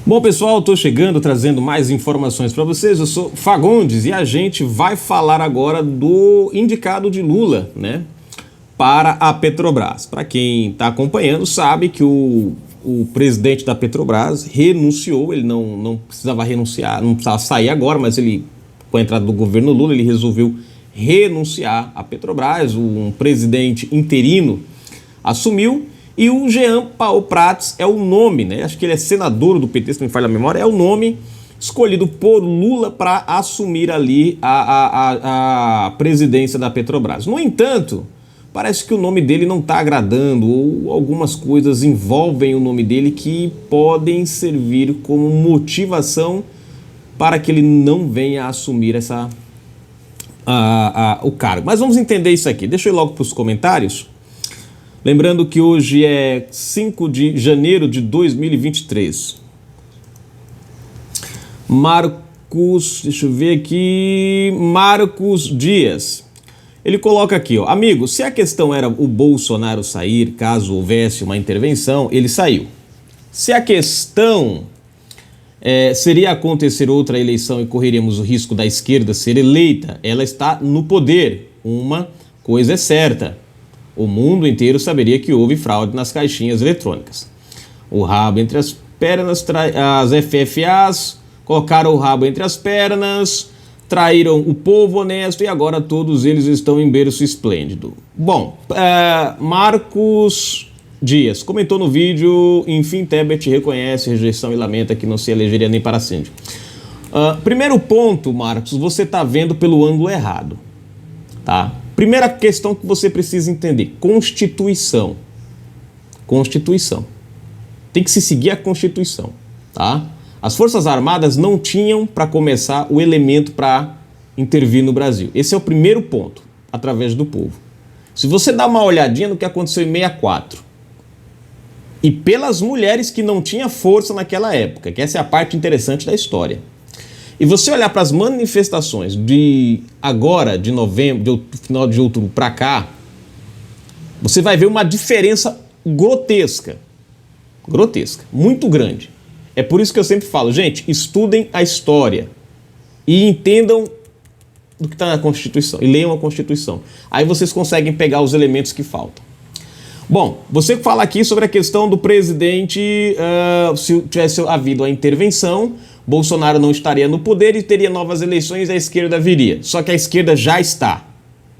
Bom, pessoal, estou chegando trazendo mais informações para vocês. Eu sou Fagundes e a gente vai falar agora do indicado de Lula, né, para a Petrobras. Para quem está acompanhando sabe que o presidente da Petrobras renunciou, ele não precisava renunciar, não precisava sair agora, mas ele, com a entrada do governo Lula, ele resolveu renunciar à Petrobras. Um presidente interino assumiu. E o Jean Paul Prats é o nome, né? Acho que ele é senador do PT, se não me falha a memória, é o nome escolhido por Lula para assumir ali a presidência da Petrobras. No entanto, parece que o nome dele não está agradando, ou algumas coisas envolvem o nome dele que podem servir como motivação para que ele não venha a assumir o cargo. Mas vamos entender isso aqui. Deixa eu ir logo para os comentários. Lembrando que hoje é 5 de janeiro de 2023. Marcos, deixa eu ver aqui, Marcos Dias. Ele coloca aqui, ó, amigo, se a questão era o Bolsonaro sair, caso houvesse uma intervenção, ele saiu. Se a questão seria acontecer outra eleição e correríamos o risco da esquerda ser eleita, ela está no poder. Uma coisa é certa. O mundo inteiro saberia que houve fraude nas caixinhas eletrônicas. O rabo entre as pernas, as FFAs colocaram o rabo entre as pernas, traíram o povo honesto e agora todos eles estão em berço esplêndido. Bom, Marcos Dias comentou no vídeo, enfim, Tebet reconhece rejeição e lamenta que não se elegeria nem para síndico. Primeiro ponto, Marcos, você está vendo pelo ângulo errado, tá? Primeira questão que você precisa entender, Constituição. Constituição. Tem que se seguir a Constituição, tá? As Forças Armadas não tinham, para começar, o elemento para intervir no Brasil. Esse é o primeiro ponto, através do povo. Se você dá uma olhadinha no que aconteceu em 64, e pelas mulheres que não tinham força naquela época, que essa é a parte interessante da história, e você olhar para as manifestações de agora, de novembro, final de outubro para cá, você vai ver uma diferença grotesca. Grotesca, muito grande. É por isso que eu sempre falo, gente, estudem a história e entendam do que está na Constituição, e leiam a Constituição. Aí vocês conseguem pegar os elementos que faltam. Bom, você fala aqui sobre a questão do presidente, se tivesse havido a intervenção, Bolsonaro não estaria no poder e teria novas eleições e a esquerda viria. Só que a esquerda já está.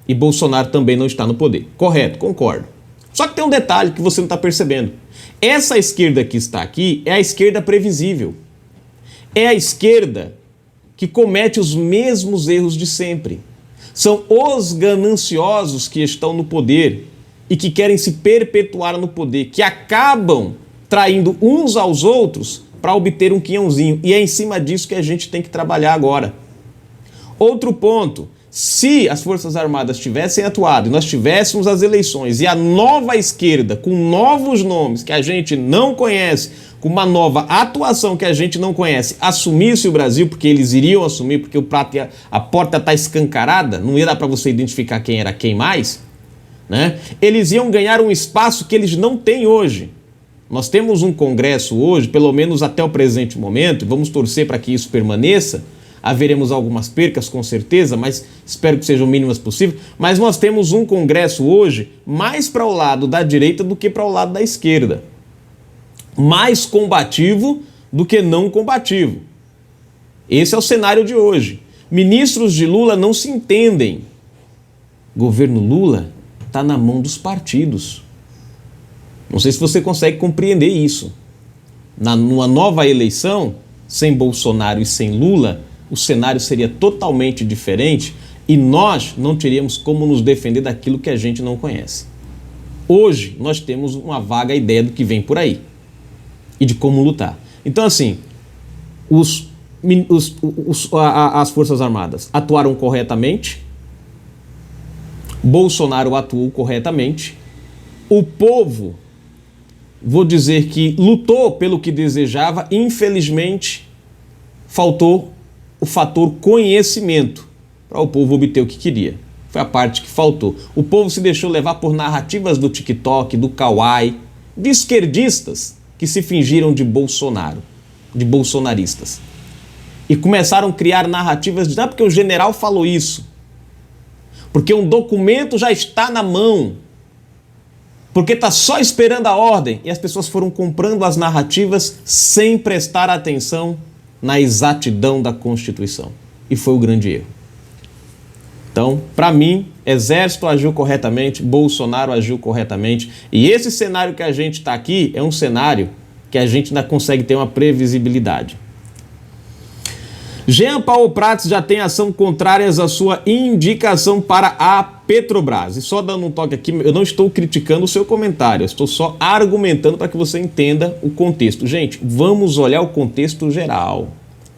E Bolsonaro também não está no poder. Correto, concordo. Só que tem um detalhe que você não está percebendo. Essa esquerda que está aqui é a esquerda previsível. É a esquerda que comete os mesmos erros de sempre. São os gananciosos que estão no poder e que querem se perpetuar no poder, que acabam traindo uns aos outros para obter um quinhãozinho. E é em cima disso que a gente tem que trabalhar agora. Outro ponto, se as Forças Armadas tivessem atuado e nós tivéssemos as eleições e a nova esquerda, com novos nomes que a gente não conhece, com uma nova atuação que a gente não conhece, assumisse o Brasil, porque eles iriam assumir, porque a porta está escancarada, não ia dar para você identificar quem era quem mais, né? Eles iam ganhar um espaço que eles não têm hoje. Nós temos um Congresso hoje, pelo menos até o presente momento, vamos torcer para que isso permaneça, haveremos algumas percas com certeza, mas espero que sejam mínimas possíveis, mas nós temos um Congresso hoje mais para o lado da direita do que para o lado da esquerda. Mais combativo do que não combativo. Esse é o cenário de hoje. Ministros de Lula não se entendem. Governo Lula está na mão dos partidos. Não sei se você consegue compreender isso. Numa nova eleição, sem Bolsonaro e sem Lula, o cenário seria totalmente diferente e nós não teríamos como nos defender daquilo que a gente não conhece. Hoje, nós temos uma vaga ideia do que vem por aí e de como lutar. Então, assim, as Forças Armadas atuaram corretamente, Bolsonaro atuou corretamente, o povo, vou dizer que lutou pelo que desejava, infelizmente faltou o fator conhecimento para o povo obter o que queria. Foi a parte que faltou. O povo se deixou levar por narrativas do TikTok, do Kawaii, de esquerdistas que se fingiram de Bolsonaro. de bolsonaristas. E começaram a criar narrativas de, não, porque o general falou isso. Porque um documento já está na mão. Porque está só esperando a ordem. E as pessoas foram comprando as narrativas sem prestar atenção na exatidão da Constituição. E foi o grande erro. Então, para mim, Exército agiu corretamente, Bolsonaro agiu corretamente. E esse cenário que a gente está aqui é um cenário que a gente ainda consegue ter uma previsibilidade. Jean Paul Prats já tem ação contrárias à sua indicação para a Petrobras. E só dando um toque aqui, eu não estou criticando o seu comentário, eu estou só argumentando para que você entenda o contexto. Gente, vamos olhar o contexto geral.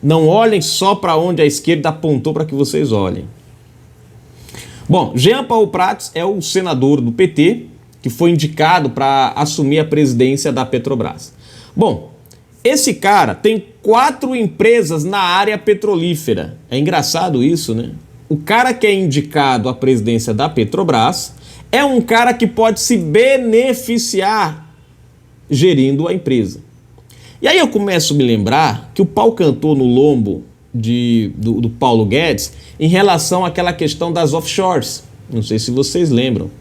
Não olhem só para onde a esquerda apontou para que vocês olhem. Bom, Jean Paul Prats é o senador do PT que foi indicado para assumir a presidência da Petrobras. Bom, esse cara tem 4 empresas na área petrolífera. É engraçado isso, né? O cara que é indicado à presidência da Petrobras é um cara que pode se beneficiar gerindo a empresa. E aí eu começo a me lembrar que o pau cantou no lombo do Paulo Guedes em relação àquela questão das offshores. Não sei se vocês lembram.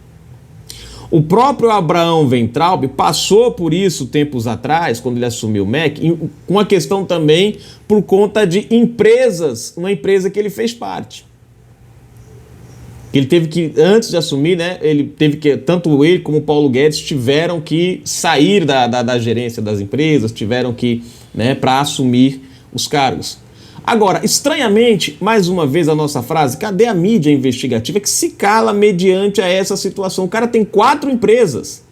O próprio Abraão Weintraub passou por isso tempos atrás, quando ele assumiu o MEC, com a questão também por conta de empresas, uma empresa que ele fez parte. Ele teve que, antes de assumir, né, ele teve que, tanto ele como o Paulo Guedes tiveram que sair da gerência das empresas, tiveram que, né, para assumir os cargos. Agora, estranhamente, mais uma vez a nossa frase, cadê a mídia investigativa que se cala mediante a essa situação? O cara tem 4 empresas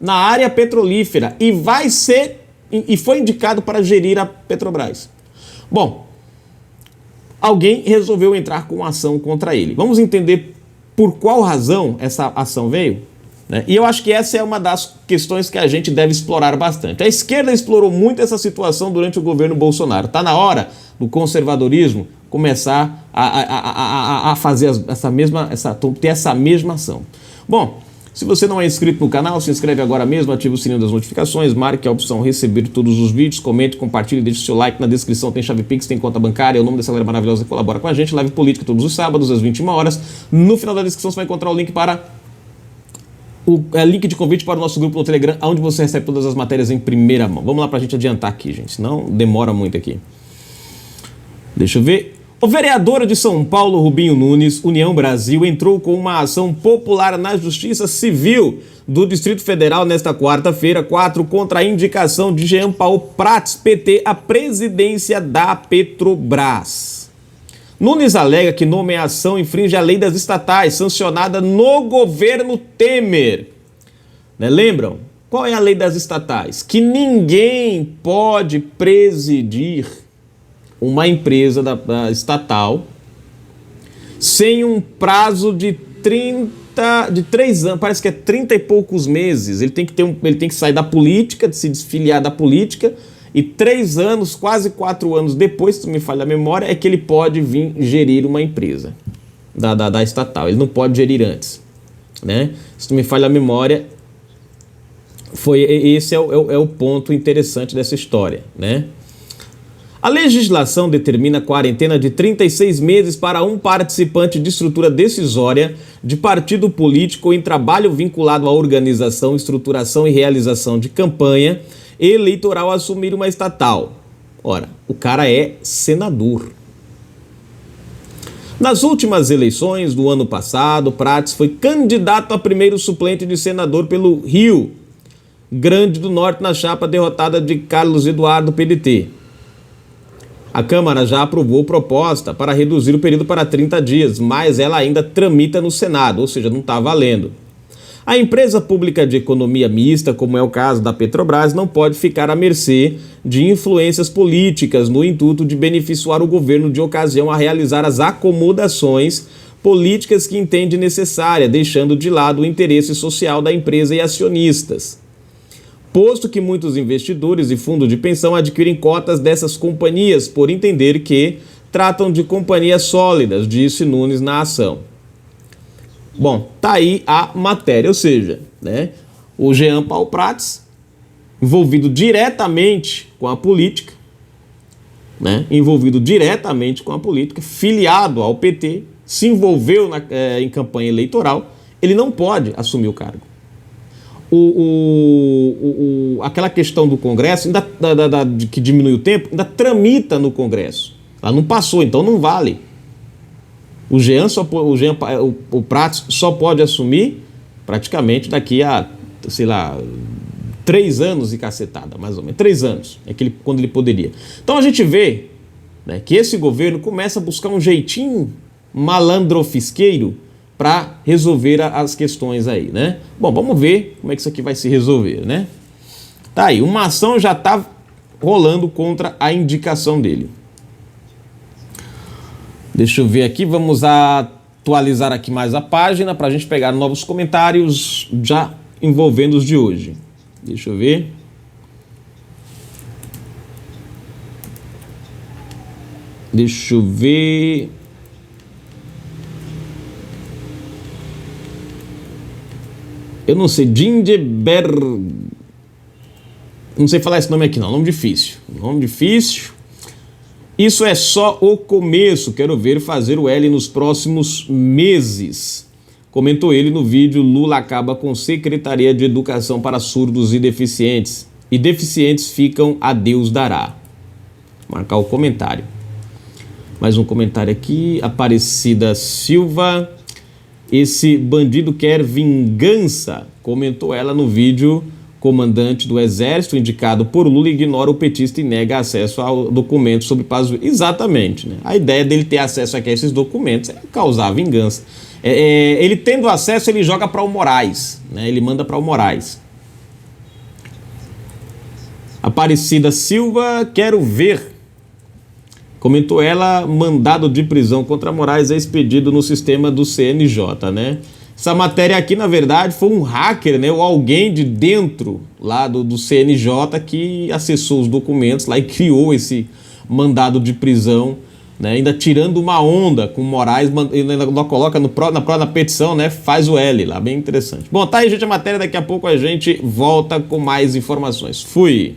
na área petrolífera e foi indicado para gerir a Petrobras. Bom, alguém resolveu entrar com ação contra ele. Vamos entender por qual razão essa ação veio? Né? E eu acho que essa é uma das questões que a gente deve explorar bastante. A esquerda explorou muito essa situação durante o governo Bolsonaro. Está na hora do conservadorismo começar a fazer ter essa mesma ação. Bom, se você não é inscrito no canal, se inscreve agora mesmo, ativa o sininho das notificações, marque a opção receber todos os vídeos, comente, compartilhe, deixe o seu like, na descrição tem chave Pix, tem conta bancária, é o nome dessa galera maravilhosa que colabora com a gente, live política todos os sábados às 21 horas. No final da descrição você vai encontrar o link para link de convite para o nosso grupo no Telegram, onde você recebe todas as matérias em primeira mão. Vamos lá para a gente adiantar aqui, gente, senão demora muito aqui. Deixa eu ver. O vereador de São Paulo, Rubinho Nunes, União Brasil, entrou com uma ação popular na Justiça Civil do Distrito Federal nesta quarta-feira, 4, contra a indicação de Jean Paul Prats, PT, à presidência da Petrobras. Nunes alega que nomeação infringe a lei das estatais, sancionada no governo Temer. Né, lembram? Qual é a lei das estatais? Que ninguém pode presidir uma empresa da estatal sem um prazo de 3 anos, parece que é 30 e poucos meses. Ele tem que sair da política, de se desfiliar da política, e 3 anos, quase 4 anos depois, se não me falha a memória, é que ele pode vir gerir uma empresa da estatal. Ele não pode gerir antes, né? Se não me falha a memória, esse é o ponto interessante dessa história, né? A legislação determina quarentena de 36 meses para um participante de estrutura decisória de partido político em trabalho vinculado à organização, estruturação e realização de campanha eleitoral assumir uma estatal. Ora, o cara é senador. Nas últimas eleições do ano passado, Prats foi candidato a primeiro suplente de senador pelo Rio Grande do Norte na chapa derrotada de Carlos Eduardo, PDT. A Câmara já aprovou proposta para reduzir o período para 30 dias, mas ela ainda tramita no Senado, ou seja, não está valendo. A empresa pública de economia mista, como é o caso da Petrobras, não pode ficar à mercê de influências políticas no intuito de beneficiar o governo de ocasião a realizar as acomodações políticas que entende necessária, deixando de lado o interesse social da empresa e acionistas. Posto que muitos investidores e fundos de pensão adquirem cotas dessas companhias, por entender que tratam de companhias sólidas, disse Nunes na ação. Bom, tá aí a matéria, ou seja, né, o Jean Paul Prats, envolvido diretamente com a política, né, envolvido diretamente com a política, filiado ao PT, se envolveu em campanha eleitoral, ele não pode assumir o cargo. Aquela questão do Congresso, que diminui o tempo, ainda tramita no Congresso. Ela não passou, então não vale. O Prats só pode assumir praticamente daqui a, sei lá, 3 anos e cacetada, mais ou menos. 3 anos é quando ele poderia. Então a gente vê, né, que esse governo começa a buscar um jeitinho malandrofisqueiro para resolver as questões aí, né? Bom, vamos ver como é que isso aqui vai se resolver, né? Tá aí, uma ação já está rolando contra a indicação dele. Deixa eu ver aqui, vamos atualizar aqui mais a página para a gente pegar novos comentários já envolvendo os de hoje. Deixa eu ver. Deixa eu ver. Eu não sei, Gingeber. Não sei falar esse nome aqui não, nome difícil. Nome difícil. Isso é só o começo, quero ver fazer o L nos próximos meses. Comentou ele no vídeo, Lula acaba com Secretaria de Educação para surdos e deficientes. E deficientes ficam a Deus dará. Marcar o comentário. Mais um comentário aqui, Aparecida Silva. Esse bandido quer vingança, comentou ela no vídeo. Comandante do Exército, indicado por Lula, ignora o petista e nega acesso ao documento sobre paz. Exatamente, né? A ideia dele ter acesso aqui a esses documentos é causar vingança. Ele tendo acesso, ele joga para o Moraes, né? Ele manda para o Moraes. Aparecida Silva, quero ver. Comentou ela, mandado de prisão contra Moraes é expedido no sistema do CNJ, né? Essa matéria aqui, na verdade, foi um hacker, né, ou alguém de dentro lá do CNJ que acessou os documentos lá e criou esse mandado de prisão, né, ainda tirando uma onda com Moraes, ainda coloca na petição, né, faz o L lá, bem interessante. Bom, tá aí, gente, a matéria, daqui a pouco a gente volta com mais informações. Fui!